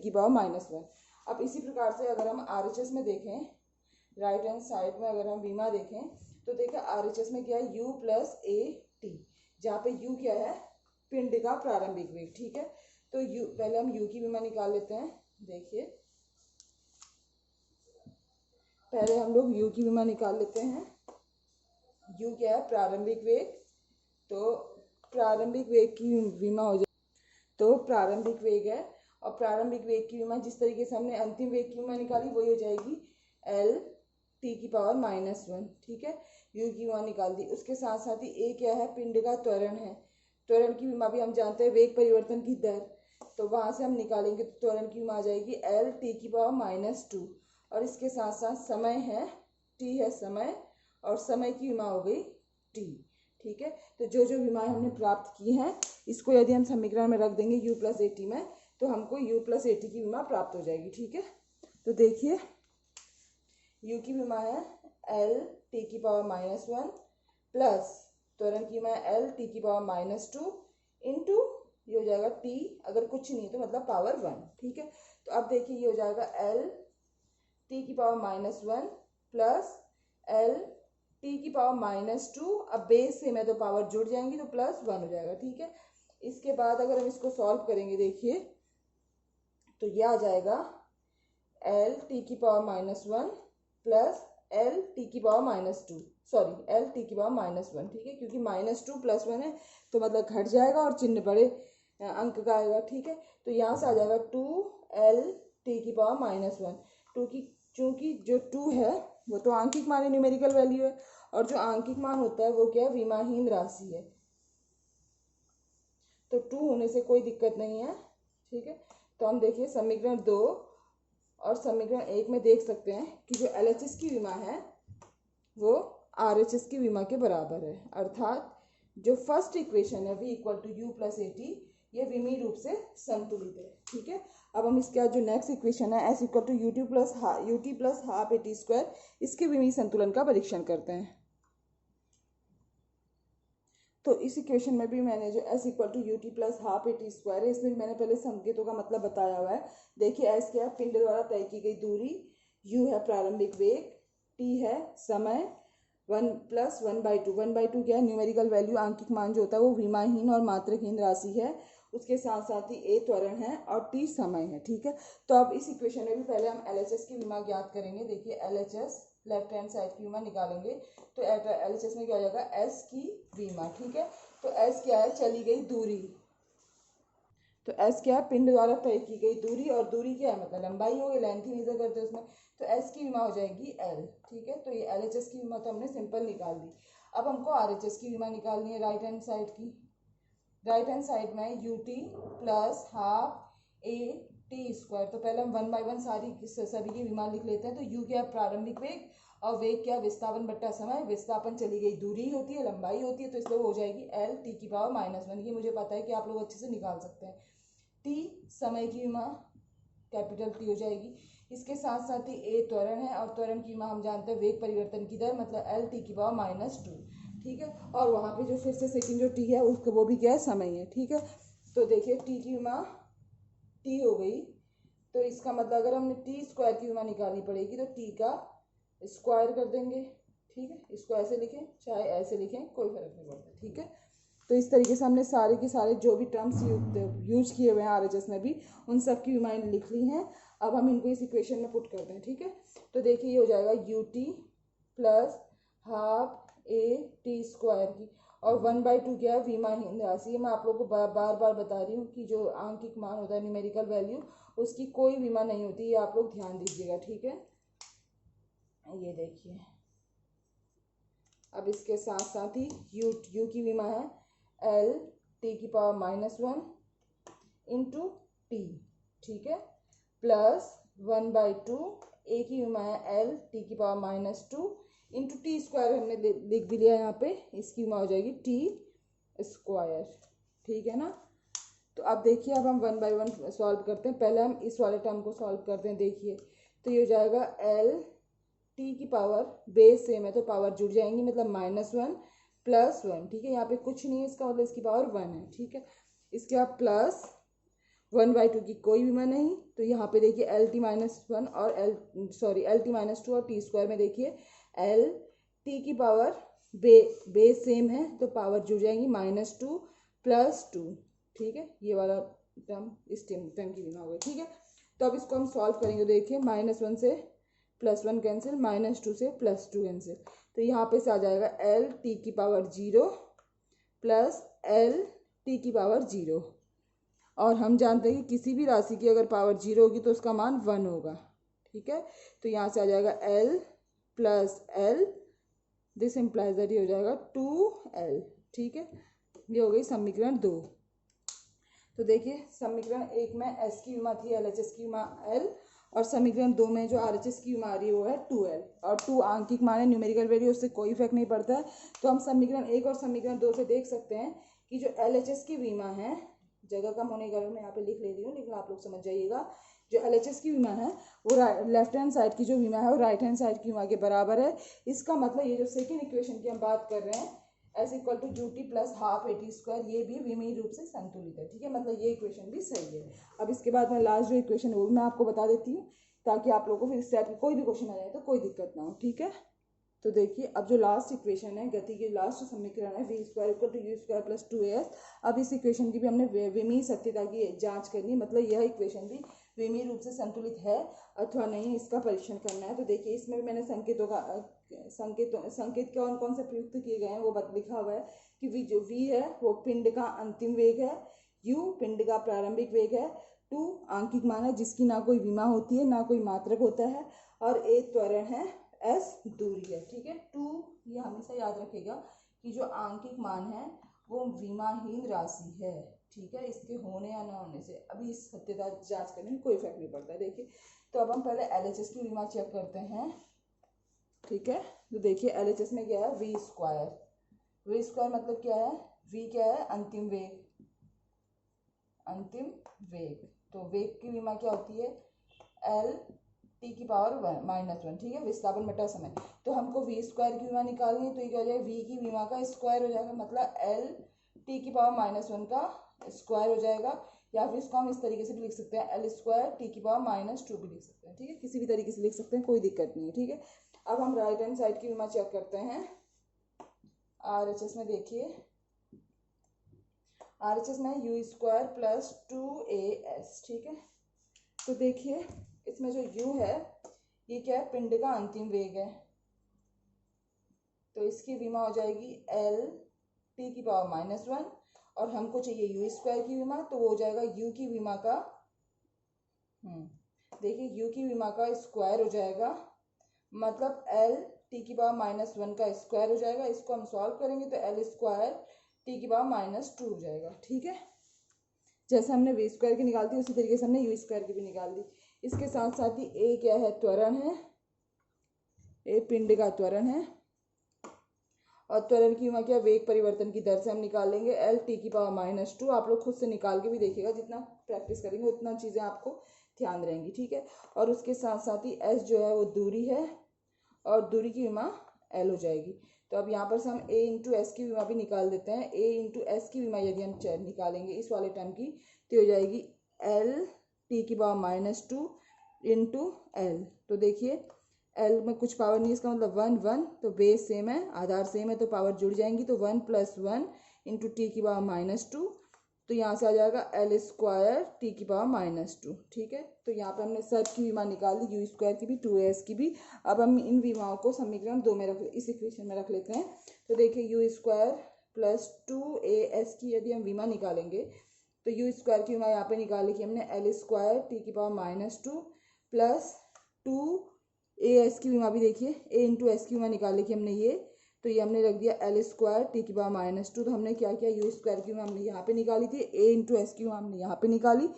की पावर -1। अब इसी प्रकार से अगर हम RHS में देखें, राइट हैंड साइड में अगर हम वीमा देखें तो देखें RHS में क्या है, U प्लस AT, जहाँ पे U क्या है, पिंड का प्रारंभिक वेग। ठीक है, तो U, पहले हम U की विमा निकाल लेते हैं। देखिए पहले हम लोग U की विमा निकाल लेते हैं। U क्या है, प्रारंभिक वेग, तो प्रारंभिक वेग की विमा हो जाए, तो प्रारंभिक वेग है, और प्रारंभिक वेग की विमा जिस तरीके से हमने अंतिम वेग की विमा निकाली वही हो जाएगी L T की पावर -1। ठीक है, U की विमा निकाल दी। उसके साथ साथ ही A क्या है, पिंड का त्वरण है। त्वरण की विमा भी हम जानते हैं, वेग परिवर्तन की दर, तो वहां से हम निकालेंगे तो त्वरण की विमा आ जाएगी L T की पावर -2। और इसके साथ साथ समय है, T है समय, और समय की विमा हो गई T। ठीक है, तो जो जो विमाएं हमने प्राप्त की हैं इसको यदि हम समीकरण में रख देंगे U प्लस AT में, तो हमको U प्लस AT की विमा प्राप्त हो जाएगी। ठीक है, तो देखिए U की विमा है L T की पावर -1 प्लस त्वरण की विमा है L T की पावर -2 इंटू ये हो जाएगा T, अगर कुछ नहीं तो मतलब पावर 1। ठीक है, तो अब देखिए ये हो जाएगा L T की पावर -1 प्लस L T की पावर -2, अब बेस से में तो पावर जुड़ जाएंगी तो +1 हो जाएगा। ठीक है, इसके बाद अगर हम इसको सॉल्व करेंगे देखिए तो यह आ जाएगा L T की पावर -1 प्लस L T की पावर -2, सॉरी L T की पावर -1। ठीक है, क्योंकि -2 + 1 है तो मतलब घट जाएगा और चिन्ह बड़े अंक का आएगा। ठीक है, तो यहाँ से आ जाएगा 2L T की पावर -1। टू की चूँकि जो 2 है वो तो आंकिक मान है, न्यूमेरिकल वैल्यू है, और जो आंकिक मान होता है वो क्या है, विमाहीन राशि है, तो 2 होने से कोई दिक्कत नहीं है। ठीक है, तो हम देखिए समीकरण 2 और समीकरण 1 में देख सकते हैं कि जो LHS की विमा है वो RHS की विमा के बराबर है, अर्थात जो फर्स्ट इक्वेशन है V = U + AT, ये विमीय रूप से संतुलित है। ठीक है, अब हम इसके बाद जो नेक्स्ट इक्वेशन है S = UT + ½ AT², इसके विमीय संतुलन का परीक्षण करते हैं। तो इस इक्वेशन में भी मैंने जो s equal to u t plus half a t square है, इसमें भी मैंने पहले संकेतों का मतलब बताया हुआ है। देखिए s क्या है, पिंड द्वारा तय की गई दूरी, u है प्रारंभिक वेग, t है समय, 1+1/2। 1/2 क्या है, न्यूमेरिकल वैल्यू, आंकिक मान जो होता है वो विमाहीन और मात्रकहीन राशि है। उसके साथ साथ ही a त्वरण है और t समय है। ठीक है, तो अब इस इक्वेशन में भी पहले हम LHS की विमा ज्ञात करेंगे। देखिए LHS लेफ्ट हैंड साइड की विमा निकालेंगे तो LHS में क्या हो जाएगा, s की विमा। ठीक है, तो s क्या है, चली गई दूरी। तो s क्या है, पिंड द्वारा तय की गई दूरी, और दूरी क्या है मतलब लंबाई हो गई, लेंथ ही मेजर करते हैं उसमें, तो s की विमा हो जाएगी l। ठीक है, तो ये LHS की विमा तो हमने सिंपल निकाल दी। अब हमको RHS की विमा निकालनी है राइट हैंड साइड की। राइट हैंड साइड में you t plus half a t square, तो पहले हम 1 बाय 1 सभी की विमा लिख लेते हैं। तो यू क्या है, प्रारंभिक वेग, और वेग क्या, विस्थापन बट्टा समय। विस्थापन चली गई दूरी होती है, लंबाई होती है, तो इसलिए हो जाएगी एल टी की पावर -1। ये मुझे पता है कि आप लोग अच्छे से निकाल सकते हैं। टी समय की विमा कैपिटल टी हो जाएगी। इसके साथ साथ ही ए त्वरण है, और त्वरण की विमा हम जानते हैं वेग परिवर्तन की दर, मतलब एल टी की पावर -2। ठीक है, और वहाँ पे जो फिर से सेकंड जो टी है उसको वो भी क्या है, समय है। ठीक है, तो देखिए टी की विमा टी हो गई, तो इसका मतलब अगर हमने टी स्क्वायर की विमा निकालनी पड़ेगी तो टी का स्क्वायर कर देंगे। ठीक है, इसको ऐसे लिखें चाहे ऐसे लिखें, कोई फर्क नहीं पड़ता। ठीक है, तो इस तरीके से हमने सारे के सारे जो भी टर्म्स यूज किए हुए हैं RHS में भी, उन सब की विमाएं लिख ली हैं। अब हम इनको इस इक्वेशन में पुट करते हैं। ठीक है, तो देखिए ये हो जाएगा you t plus half a t square की, और 1/2 क्या है, विमाहीन राशि है। मैं आप लोगों को बार बार बता रही हूँ कि जो आंकिक मान होता है, न्यूमेरिकल वैल्यू, उसकी कोई विमा नहीं होती, ये आप लोग ध्यान दीजिएगा। ठीक है, ये देखिए, अब इसके साथ साथ ही यू की विमा है एल टी की पावर -1 इंटू टी। ठीक है, प्लस 1/2 ए की विमा है एल टी की पावर -2 इंटू टी स्क्वायर, हमने लिख भी लिया यहाँ पे, इसकी विमा हो जाएगी टी स्क्वायर। ठीक है ना, तो अब देखिए, अब हम 1 बाय 1 सॉल्व करते हैं। पहले हम इस वाले टर्म को सॉल्व करते हैं। देखिए, तो ये हो जाएगा एल टी की पावर, बेस सेम है तो पावर जुड़ जाएंगी, मतलब -1 +1। ठीक है, यहाँ पे कुछ नहीं है, इसका मतलब इसकी पावर 1 है। ठीक है, इसके बाद प्लस 1/2 की कोई विमा नहीं, तो यहाँ पे देखिए एल टी -1 और एल टी -2 और टी स्क्वायर में देखिए एल टी की पावर बेस सेम है तो पावर जुड़ जाएंगी, -2 +2। ठीक है, ये वाला टर्म इस टर्म की विमा हो गई। ठीक है, तो अब इसको हम सॉल्व करेंगे। देखिए -1 से +1 कैंसिल, -2 से +2 कैंसिल, तो यहाँ पे से आ जाएगा एल टी की पावर 0 प्लस एल टी की पावर 0। और हम जानते हैं कि किसी भी राशि की अगर पावर 0 होगी तो उसका मान 1 होगा। ठीक है, तो यहाँ से आ जाएगा L plus L, this implies that, ये हो जाएगा 2l। ठीक है, ये हो गई समीकरण 2। तो देखिए समीकरण 1 में s की विमा थी, LHS की विमा l, और समीकरण 2 में जो RHS की विमा आ रही है वो है 2l, और 2 आंकिक मान है, न्यूमेरिकल वैल्यू, उससे कोई इफेक्ट नहीं पड़ता है। तो हम समीकरण 1 और समीकरण 2 से देख सकते हैं कि जो LHS की विमा है, जगह कम होने के कारण मैं यहाँ पे लिख ले रही हूँ, लेकिन आप लोग समझ जाइएगा, जो LHS की विमा है वो लेफ्ट हैंड साइड की जो विमा है वो राइट हैंड साइड की विमा के बराबर है। इसका मतलब ये जो सेकेंड इक्वेशन की हम बात कर रहे हैं, s equal to u t plus half a t square, ये भी विमीय रूप से संतुलित है। ठीक है, मतलब ये इक्वेशन भी सही है। अब इसके बाद में लास्ट जो इक्वेशन है वो भी मैं आपको बता देती हूँ, ताकि आप लोगों को फिर इस टाइप की कोई भी क्वेश्चन आ जाए तो कोई दिक्कत ना हो। ठीक है, तो देखिए अब जो लास्ट इक्वेशन है, गति की लास्ट समीकरण है, v square equal to u square plus 2as। अब इस इक्वेशन की भी हमने विमीय सत्यता की जांच करनी है, मतलब यह इक्वेशन भी विमीय रूप से संतुलित है अथवा नहीं, इसका परीक्षण करना है। तो देखिए इसमें भी मैंने संकेत कौन कौन से प्रयुक्त किए गए हैं वो लिखा हुआ है कि जो v है वो पिंड का अंतिम वेग है, u पिंड का प्रारंभिक वेग है, 2 आंकिक मान है जिसकी ना कोई विमा होती है ना कोई मात्रक होता है, और a त्वरण है, s दूरी है। ठीक है, 2 ये हमेशा याद रखेगा कि जो आंकिक मान है वो विमाहीन राशि है। ठीक है, इसके होने या ना होने से अभी इस सत्यता जांच करने में कोई फर्क नहीं पड़ता है। देखिए, तो अब हम पहले LHS की विमा चेक करते हैं। ठीक है, तो देखिए LHS में क्या है, वी स्क्वायर मतलब क्या है, v क्या है, अंतिम वेग। तो वेग की विमा क्या होती है, l टी की पावर -1, ठीक है, विस्थापन बटा समय। तो हमको वी स्क्वायर की विमा निकालनी है, तो ये क्या हो जाएगा, वी की विमा का स्क्वायर हो जाएगा, मतलब एल टी की पावर -1 का स्क्वायर हो जाएगा। या फिर इसको हम इस तरीके से भी लिख सकते हैं, एल स्क्वायर टी की पावर -2 भी लिख सकते हैं, ठीक है, किसी भी तरीके से लिख सकते हैं, कोई दिक्कत नहीं है, ठीक है। अब हम राइट हैंड साइड की विमा चेक करते हैं। RHS में देखिए, RHS में यू स्क्वायर प्लस 2AS, ठीक है। तो देखिए इसमें जो u है ये क्या है, पिंड का अंतिम वेग है, तो इसकी विमा हो जाएगी एल टी की पावर -1, और हमको चाहिए यू स्क्वायर की विमा, तो वो हो जाएगा u की विमा का देखिए u की विमा का स्क्वायर हो जाएगा, मतलब एल टी की पावर -1 का स्क्वायर हो जाएगा। इसको हम सॉल्व करेंगे तो एल स्क्वायर टी की पावर -2 हो जाएगा, ठीक है। जैसे हमने वी स्क्वायर की निकाल दी उसी तरीके से हमने यू स्क्वायर की भी निकाल दी। इसके साथ साथ ही ए क्या है, त्वरण है, ए पिंड का त्वरण है, और त्वरण की विमा क्या, वेग परिवर्तन की दर से हम निकालेंगे एल टी की पावर -2। आप लोग खुद से निकाल के भी देखिएगा, जितना प्रैक्टिस करेंगे उतना चीज़ें आपको ध्यान रहेंगी, ठीक है। और उसके साथ साथ ही एस जो है वो दूरी है, और दूरी की विमा एल हो जाएगी। तो अब यहाँ पर से हम ए इंटू एस की विमा भी निकाल देते हैं। ए इंटू एस की विमा यदि हम निकालेंगे इस वाले टर्म की, तो हो जाएगी एल टी की पावर -2 इंटू एल। तो देखिए एल में कुछ पावर नहीं, इसका मतलब 1 1, तो बेस सेम है, आधार सेम है, तो पावर जुड़ जाएंगी, तो 1 + 1 इंटू टी की पावर -2, तो यहाँ से आ जाएगा एल स्क्वायर टी की पावर -2, ठीक है। तो यहाँ पे हमने सब की विमा निकाल ली, यू स्क्वायर की भी, 2as की भी। अब हम इन विमाओं को समीकरण 2 में इस इक्वेशन में रख लेते हैं। तो देखिए यू स्क्वायर प्लस 2as की यदि हम विमा निकालेंगे, तो यू स्क्वायर की विमा यहाँ पे निकाली कि हमने एल स्क्वायर टी की पावर -2 प्लस 2as की विमा भी देखिए, a इंटू एस की विमा निकाली कि हमने ये, तो ये हमने रख दिया एल स्क्वायर टी की पावर -2। तो हमने क्या किया, यू स्क्वायर की हमने यहाँ पे निकाली थी, ए इंटू एस की हमने यहाँ पे निकाली,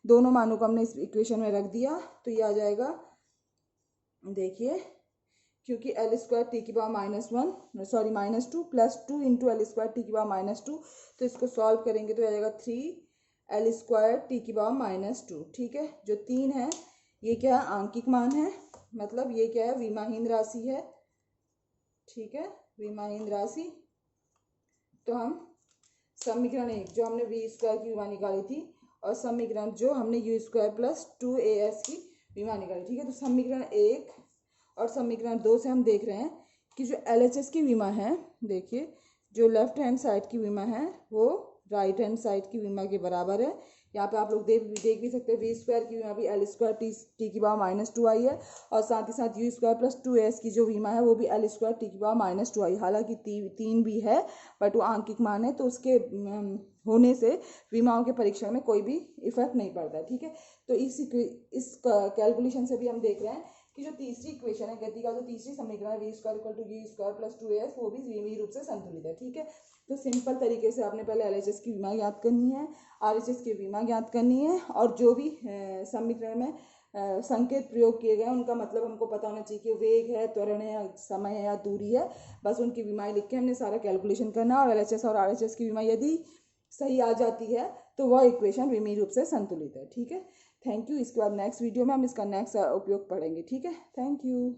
दोनों मानों को हमने इस इक्वेशन में रख दिया। तो ये आ जाएगा, देखिए क्योंकि एल स्क्वायर टी की power -2 plus 2 into L square T की पावर -2, तो इसको सॉल्व करेंगे तो आ जाएगा 3 एल स्क्वायर टी की पावर -2, ठीक है। जो 3 है ये क्या है, आंकिक मान है, मतलब ये क्या है, विमाहीन राशि है, ठीक है, विमाहीन राशि। तो हम समीकरण 1 जो हमने वी स्क्वायर की विमा निकाली थी, और समीकरण जो हमने यू स्क्वायर प्लस 2as की विमा निकाली, ठीक है। तो समीकरण 1 और समीकरण 2 से हम देख रहे हैं कि जो LHS की विमा है, देखिए जो लेफ्ट हैंड साइड की विमा है वो राइट हैंड साइड की विमा के बराबर है। यहाँ पे आप लोग देख भी सकते हैं, वी स्क्वायर की विमा भी एल स्क्वायर टी की पावर -2 आई है, और साथ ही साथ यू स्क्वायर प्लस 2as की जो विमा है वो भी एल स्क्वायर टी की पावर -2 आई। हालांकि 3 भी है, बट वो आंकिक मान है, तो उसके होने से विमाओं के परीक्षण में कोई भी इफेक्ट नहीं पड़ता है, ठीक है। तो इस कैलकुलेशन से भी हम देख रहे हैं कि जो तीसरी इक्वेशन है, गति का जो तीसरी समीकरण है, v square equal to u square plus 2as, वो भी विमीय रूप से संतुलित है, ठीक है। तो सिंपल तरीके से आपने पहले LHS की विमा ज्ञात करनी है, RHS की विमा ज्ञात करनी है, और जो भी समीकरण में संकेत प्रयोग किए गए उनका मतलब हमको पता होना चाहिए कि वेग है, त्वरण है, समय है या दूरी है, बस उनकी विमाएं लिख के हमने सारा कैलकुलेशन करना। और LHS और RHS की विमा यदि सही आ जाती है तो वह इक्वेशन विमीय रूप से संतुलित है, ठीक है। Thank you. इसके बाद नेक्स्ट वीडियो में हम इसका नेक्स्ट उपयोग पढ़ेंगे, ठीक है। Thank you.